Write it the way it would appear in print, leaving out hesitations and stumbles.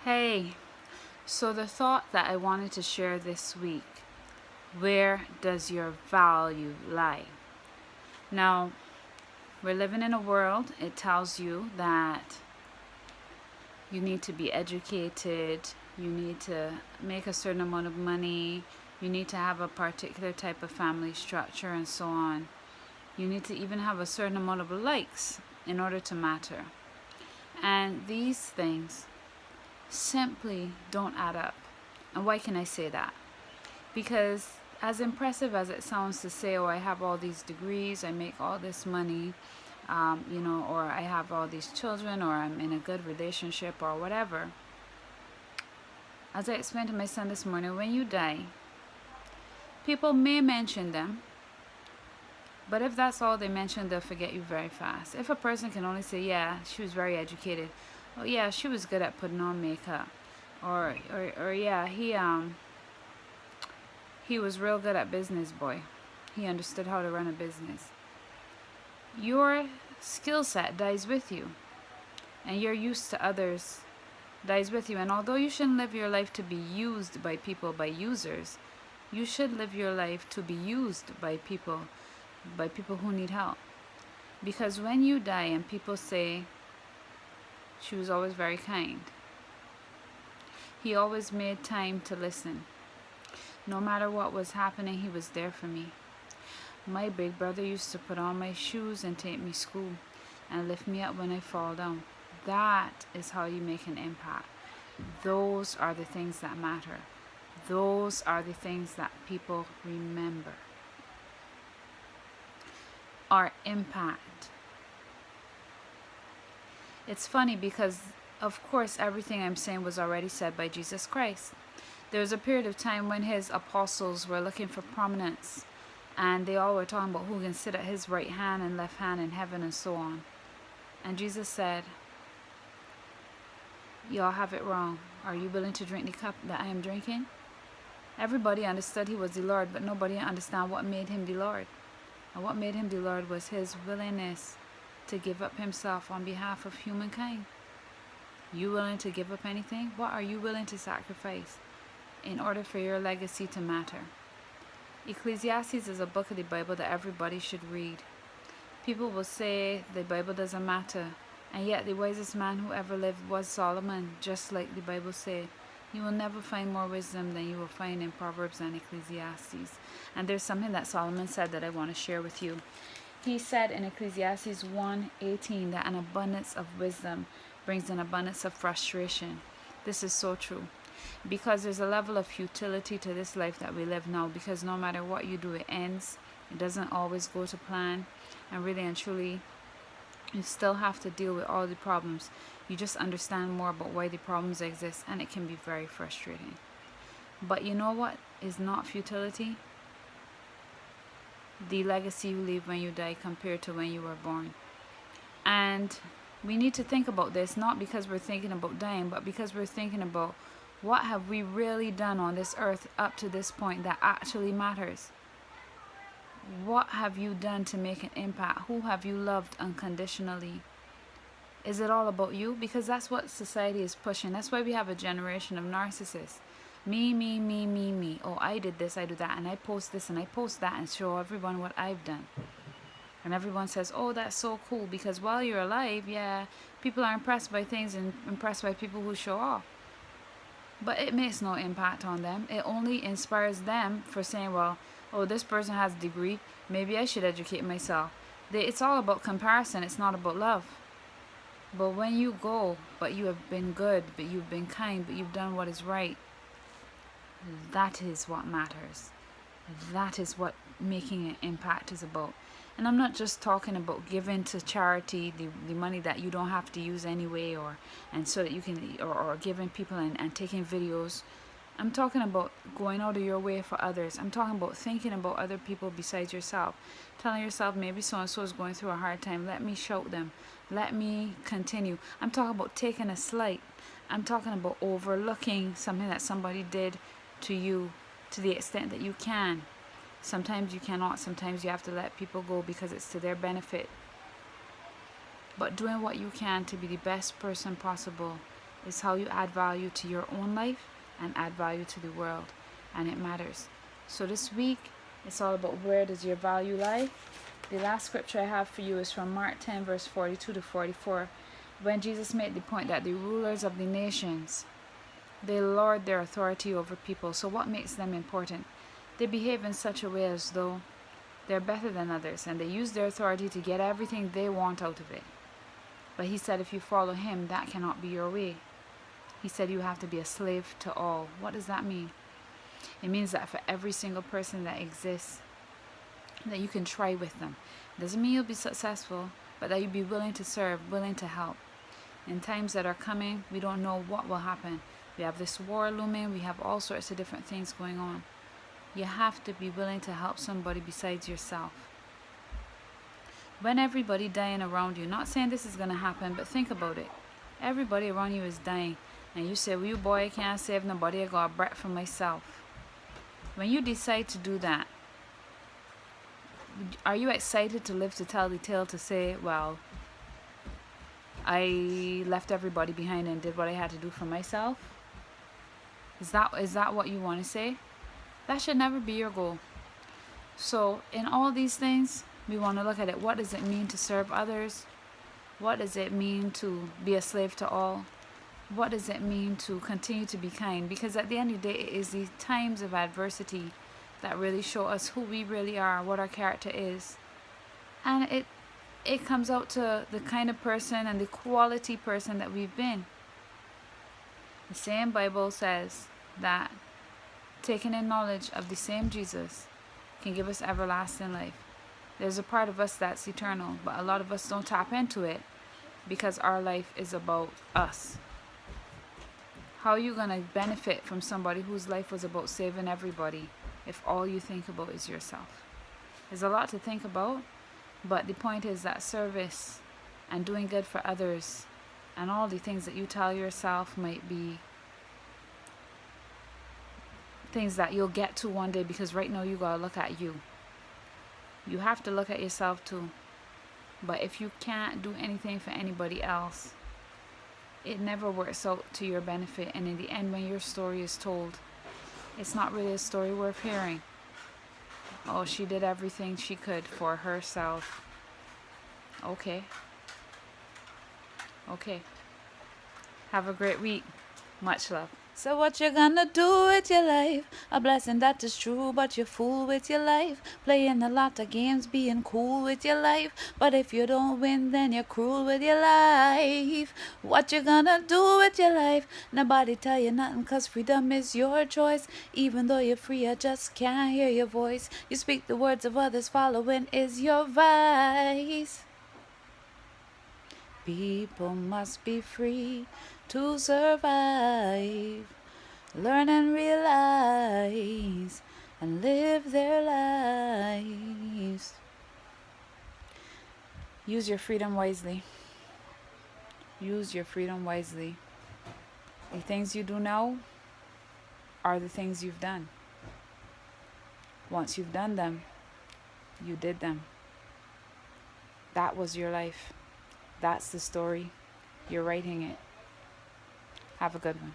Hey, so the thought that I wanted to share this week, where does your value lie? Now, we're living in a world, it tells you that you need to be educated, you need to make a certain amount of money, you need to have a particular type of family structure, and so on. You need to even have a certain amount of likes in order to matter. And these things simply don't add up. And why can I say that? Because as impressive as it sounds to say, oh, I have all these degrees, I make all this money, or I have all these children, or I'm in a good relationship, or whatever. As I explained to my son this morning, when you die, people may mention them, but if that's all they mention, they'll forget you very fast. If a person can only say, yeah, she was very educated, oh yeah, she was good at putting on makeup, or yeah, he was real good at business, boy. He understood how to run a business. Your skill set dies with you, and your use to others dies with you. And although you shouldn't live your life to be used by people, by users, you should live your life to be used by people who need help. Because when you die and people say, she was always very kind, he always made time to listen. No matter what was happening, he was there for me. My big brother used to put on my shoes and take me to school and lift me up when I fall down. That is how you make an impact. Those are the things that matter. Those are the things that people remember. Our impact. It's funny because, of course, everything I'm saying was already said by Jesus Christ. There was a period of time when his apostles were looking for prominence, and they all were talking about who can sit at his right hand and left hand in heaven and so on. And Jesus said, y'all have it wrong. Are you willing to drink the cup that I am drinking? Everybody understood he was the Lord, but nobody understood what made him the Lord. And what made him the Lord was his willingness to give up himself on behalf of humankind. You willing to give up anything? What are you willing to sacrifice in order for your legacy to matter? Ecclesiastes is a book of the Bible that everybody should read. People will say the Bible doesn't matter, and yet the wisest man who ever lived was Solomon, just like the Bible said. You will never find more wisdom than you will find in Proverbs and Ecclesiastes. And there's something that Solomon said that I want to share with you. He said in Ecclesiastes 1:18 that an abundance of wisdom brings an abundance of frustration. This is so true. Because there's a level of futility to this life that we live now, because no matter what you do, it ends. It doesn't always go to plan, and really and truly you still have to deal with all the problems. You just understand more about why the problems exist, and it can be very frustrating. But you know what is not futility? The legacy you leave when you die compared to when you were born. And we need to think about this, not because we're thinking about dying, but because we're thinking about what have we really done on this earth up to this point that actually matters? What have you done to make an impact? Who have you loved unconditionally? Is it all about you? Because that's what society is pushing. That's why we have a generation of narcissists. Me, me, me, me, me. Oh, I did this, I do that, and I post this and I post that and show everyone what I've done. And everyone says, oh, that's so cool, because while you're alive, yeah, people are impressed by things and impressed by people who show off. But it makes no impact on them. It only inspires them for saying, well, oh, this person has a degree, maybe I should educate myself. It's all about comparison, it's not about love. But when you go, but you have been good, but you've been kind, but you've done what is right, that is what matters. That is what making an impact is about. And I'm not just talking about giving to charity the money that you don't have to use anyway, and so that you can, or giving people and taking videos. I'm talking about going out of your way for others. I'm talking about thinking about other people besides yourself. Telling yourself, maybe so-and-so is going through a hard time. Let me shout them. Let me continue. I'm talking about taking a slight. I'm talking about overlooking something that somebody did to you to the extent that you can. Sometimes you cannot. Sometimes you have to let people go because it's to their benefit. But doing what you can to be the best person possible It's how you add value to your own life and add value to the world. And it matters. So this week, it's all about where does your value lie. The last scripture I have for you is from Mark 10, verse 42 to 44, when Jesus made the point that the rulers of the nations, they lord their authority over people. So what makes them important? They behave in such a way as though they're better than others, and they use their authority to get everything they want out of it. But he said if you follow him, that cannot be your way. He said you have to be a slave to all. What does that mean? It means that for every single person that exists, that you can try with them. It doesn't mean you'll be successful, but that you'll be willing to serve, willing to help. In times that are coming, we don't know what will happen. We have this war looming, we have all sorts of different things going on. You have to be willing to help somebody besides yourself. When everybody dying around you, not saying this is going to happen, but think about it. Everybody around you is dying, and you say, well, you boy, I can't save nobody, I got a breath for myself. When you decide to do that, are you excited to live to tell the tale to say, well, I left everybody behind and did what I had to do for myself? Is that what you want to say? That should never be your goal. So in all these things, we want to look at it. What does it mean to serve others? What does it mean to be a slave to all? What does it mean to continue to be kind? Because at the end of the day, it is the times of adversity that really show us who we really are, what our character is. And it comes out to the kind of person and the quality person that we've been. The same Bible says that taking in knowledge of the same Jesus can give us everlasting life. There's a part of us that's eternal, but a lot of us don't tap into it because our life is about us. How are you going to benefit from somebody whose life was about saving everybody if all you think about is yourself? There's a lot to think about, but the point is that service and doing good for others and all the things that you tell yourself might be things that you'll get to one day, because right now you gotta look at you. You have to look at yourself too. But if you can't do anything for anybody else, it never works out to your benefit. And in the end, when your story is told, it's not really a story worth hearing. Oh, she did everything she could for herself. Okay. Have a great week. Much love. So what you gonna do with your life? A blessing that is true, but you fool with your life. Playing a lot of games, being cool with your life. But if you don't win, then you're cruel with your life. What you gonna do with your life? Nobody tell you nothing, cause freedom is your choice. Even though you're free, I just can't hear your voice. You speak the words of others, following is your vice. People must be free to survive. Learn and realize and live their lives. Use your freedom wisely. Use your freedom wisely. The things you do now are the things you've done. Once you've done them, you did them. That was your life. That's the story. You're writing it. Have a good one.